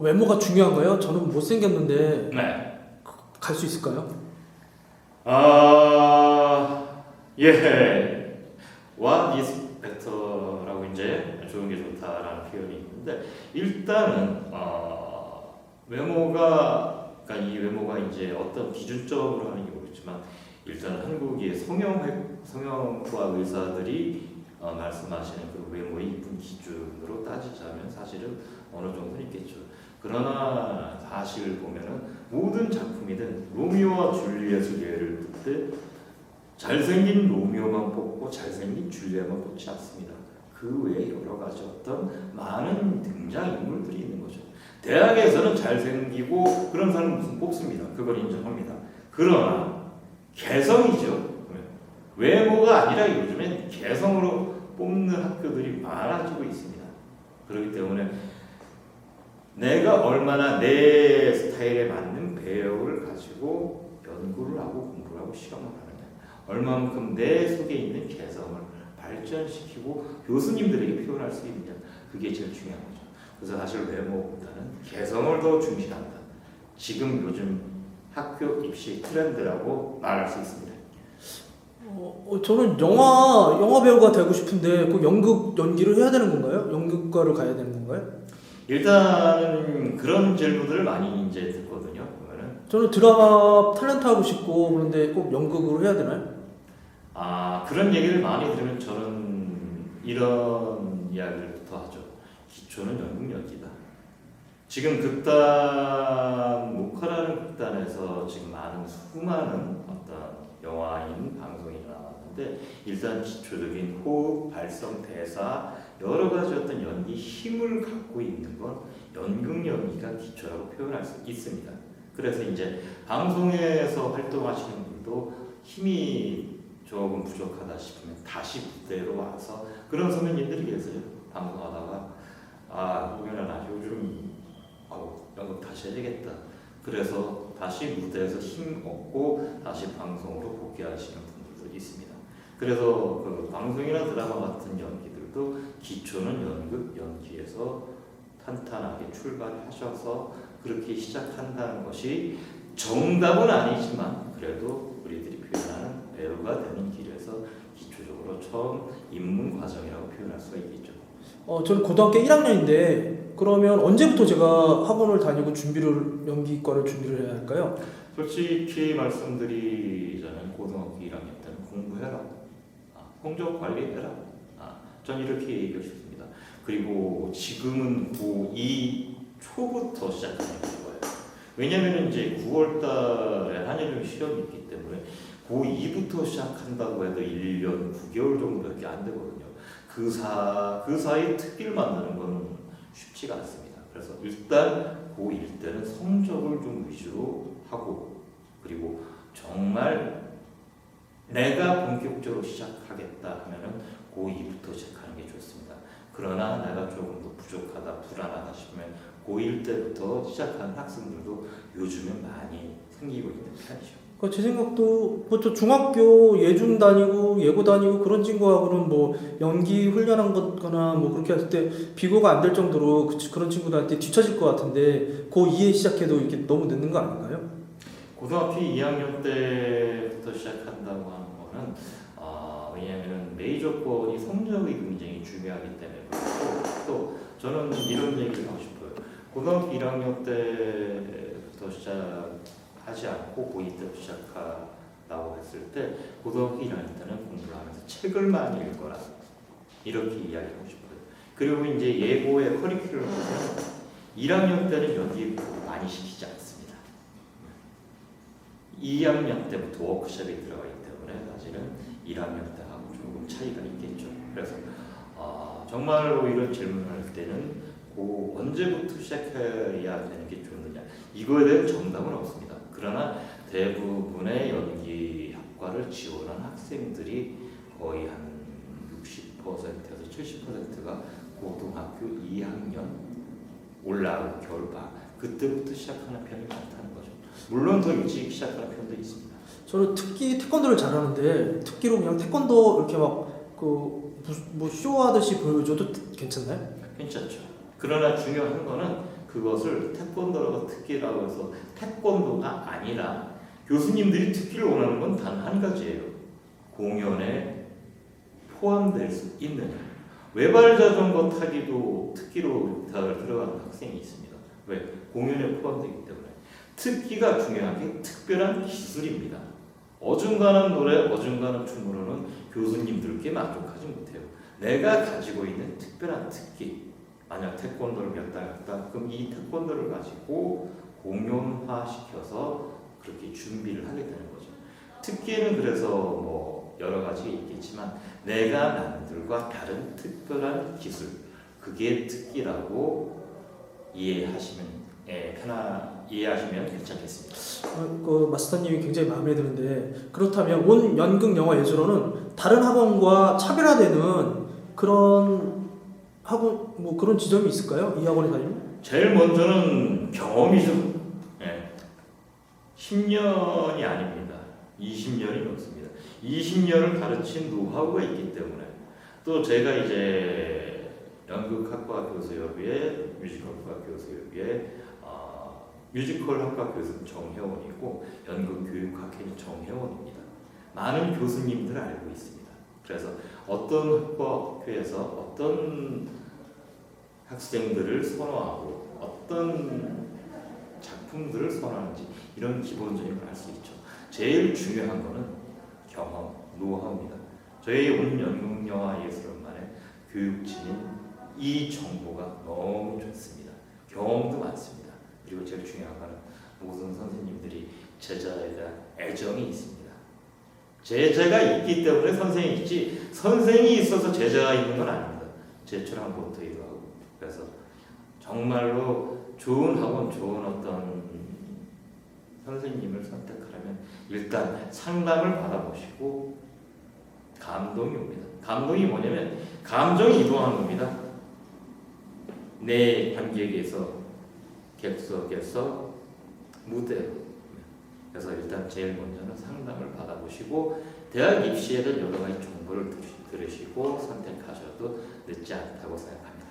외모가 중요한가요? 저는 못생겼는데 네. 갈 수 있을까요? 예. What is better라고 이제 좋은 게 좋다라는 표현이 있는데 일단은 외모가 그러니까 이 외모가 이제 어떤 기준점으로 하는 게 모르겠지만 일단 한국의 성형과 의사들이 말씀하시는 그 외모의 이쁜 기준으로 따지자면 사실은 어느 정도는 있겠죠. 그러나 사실 보면은 모든 작품이든 로미오와 줄리엣을 예를 들 때 잘생긴 로미오만 뽑고 잘생긴 줄리엣만 뽑지 않습니다. 그 외에 여러 가지 어떤 많은 등장인물들이 있는 거죠. 대학에서는 잘생기고 그런 사람은 무슨 뽑습니다. 그걸 인정합니다. 그러나 개성이죠. 외모가 아니라 요즘엔 개성으로 뽑는 학교들이 많아지고 있습니다. 그렇기 때문에 내가 얼마나 내 스타일에 맞는 배역을 가지고 연구를 하고 공부를 하고 실험을 하느냐, 얼마만큼 내 속에 있는 개성을 발전시키고 교수님들에게 표현할 수 있느냐, 그게 제일 중요한 거죠. 그래서 사실 외모보다는 개성을 더 중시한다. 지금 요즘 학교 입시 트렌드라고 말할 수 있습니다. 저는 영화 배우가 되고 싶은데 꼭 연극 연기를 해야 되는 건가요? 연극과를 가야 되는 건가요? 일단은 그런 질문들을 많이 이제 듣거든요. 그러면은 저는 드라마 탤런트 하고 싶고 그런데 꼭 연극으로 해야 되나요? 그런 얘기를 많이 들으면 저는 이런 이야기부터 하죠. 기초는 연극 연기다. 지금 극단 목화라는 극단에서 지금 수많은 어떤 영화인 방송이 나왔는데 일단 기초적인 호흡, 발성, 대사 여러 가지 어떤 연기 힘을 갖고 있는 건 연극 연기가 기초라고 표현할 수 있습니다. 그래서 이제 방송에서 활동하시는 분도 힘이 조금 부족하다 싶으면 다시 무대로 와서 그런 선배님들이 계세요. 방송하다가 공연은 요즘 연극 다시 해야겠다. 그래서 다시 무대에서 힘 얻고 다시 방송으로 복귀하시는 분들도 있습니다. 그래서 그 방송이나 드라마 같은 연기들도 기초는 연극 연기에서 탄탄하게 출발하셔서 그렇게 시작한다는 것이 정답은 아니지만 그래도 우리들이 표현하는 배우가 되는 길에서 기초적으로 처음 입문 과정이라고 표현할 수가 있겠죠. 저는 고등학교 1학년인데 그러면 언제부터 제가 학원을 다니고 연기과를 준비를 해야 할까요? 솔직히 말씀드리자면 고등학교 1학년 때는 공부해라. 성적 관리해라. 전 이렇게 얘기하고 싶습니다. 그리고 지금은 고2 초부터 시작하는 거예요. 왜냐하면 이제 9월달에 한예종 시험이 있기 때문에 고2부터 시작한다고 해도 1년 9개월 정도밖에 안 되거든요. 그 사이 특기를 만드는 건 쉽지가 않습니다. 그래서 일단 고1 때는 성적을 좀 위주로 하고 그리고 정말 내가 본격적으로 시작하겠다 하면은 고2부터 시작하는 게 좋습니다. 그러나 내가 조금 더 부족하다, 불안하다 싶으면 고1 때부터 시작하는 학생들도 요즘에 많이 생기고 있는 편이죠. 제 생각도 저 중학교 예중 다니고 예고 다니고 그런 친구하고는 뭐 연기 훈련한 거나 뭐 그렇게 할 때 비교가 안 될 정도로 그런 친구들한테 뒤처질 것 같은데 고2에 시작해도 이렇게 너무 늦는 거 아닌가요? 고등학교 2학년 때부터 시작한다고 하는 거는 왜냐하면 메이저권이 성적이 굉장히 중요하기 때문에 또 저는 이런 얘기를 하고 싶어요. 고등학교 1학년 때부터 시작하지 않고 고2 때부터 시작하라고 했을 때 고등학교 1학년 때는 공부를 하면서 책을 많이 읽거나 이렇게 이야기하고 싶어요. 그리고 이제 예고의 커리큘럼을 보면 1학년 때는 연기 많이 시키지 않습니다. 2학년 때부터 워크숍이 들어가기 때문에 사실은 1학년 때하고 조금 차이가 있겠죠. 그래서 정말로 이런 질문을 할 때는 언제부터 시작해야 되는 게 좋느냐 이거에 대한 정답은 없습니다. 그러나 대부분의 연기학과를 지원한 학생들이 거의 한 60%에서 70%가 고등학교 2학년 올라올 겨울방 그때부터 시작하는 편이 많다는 거죠. 물론 더 일찍 시작하는 편도 있습니다. 저는 태권도를 잘하는데 특기로 그냥 태권도 이렇게 뭐 쇼하듯이 보여줘도 괜찮나요? 괜찮죠. 그러나 중요한 거는 그것을 태권도라고 특기라고 해서 태권도가 아니라 교수님들이 특기를 원하는 건 단 한 가지예요. 공연에 포함될 수 있는 외발 자전거 타기도 특기로 들어가는 학생이 있습니다. 왜? 공연에 포함되기 때문에. 특기가 중요한 게 특별한 기술입니다. 어중간한 노래, 어중간한 춤으로는 교수님들께 만족하지 못해요. 내가 가지고 있는 특별한 특기, 만약 태권도를 몇 달 했다, 그럼 이 태권도를 가지고 공연화시켜서 그렇게 준비를 하게 되는 거죠. 특기는 그래서 뭐 여러 가지 있겠지만 내가 남들과 다른 특별한 기술, 그게 특기라고 이해하시면 이해하시면 괜찮겠습니다. 그 마스터님이 굉장히 마음에 드는데 그렇다면 온 연극 영화 예술원은 다른 학원과 차별화되는 그런 학원 뭐 그런 지점이 있을까요? 이 학원에 다니면? 제일 먼저는 경험이죠. 예. 10년이 아닙니다. 20년이 넘습니다. 20년을 가르친 노하우가 있기 때문에 또 제가 이제 연극학과 교수협의회, 뮤지컬학과 교수협의회, 뮤지컬학과 교수 정혜원이고 연극교육학회 정혜원입니다. 많은 교수님들 알고 있습니다. 그래서 어떤 학과에서 어떤 학생들을 선호하고 어떤 작품들을 선호하는지 이런 기본적인 걸 알 수 있죠. 제일 중요한 거는 경험, 노하우입니다. 저희 온 연극영화예술원만의 교육진인 이 정보가 너무 좋습니다. 경험도 많습니다. 그리고 제일 중요한 거는 모든 선생님들이 제자에 대한 애정이 있습니다. 제자가 있기 때문에 선생이 있지 선생이 있어서 제자가 있는 건 아닙니다. 제출한 것도 이러하고 그래서 정말로 좋은 학원, 좋은 어떤 선생님을 선택하려면 일단 상담을 받아보시고 감동이 옵니다. 감동이 뭐냐면 감정이 이동하는 겁니다. 내 관객에서 객석에서 무대로. 그래서 일단 제일 먼저는 상담을 받아보시고 대학 입시에 대한 여러 가지 정보를 들으시고 선택하셔도 늦지 않다고 생각합니다.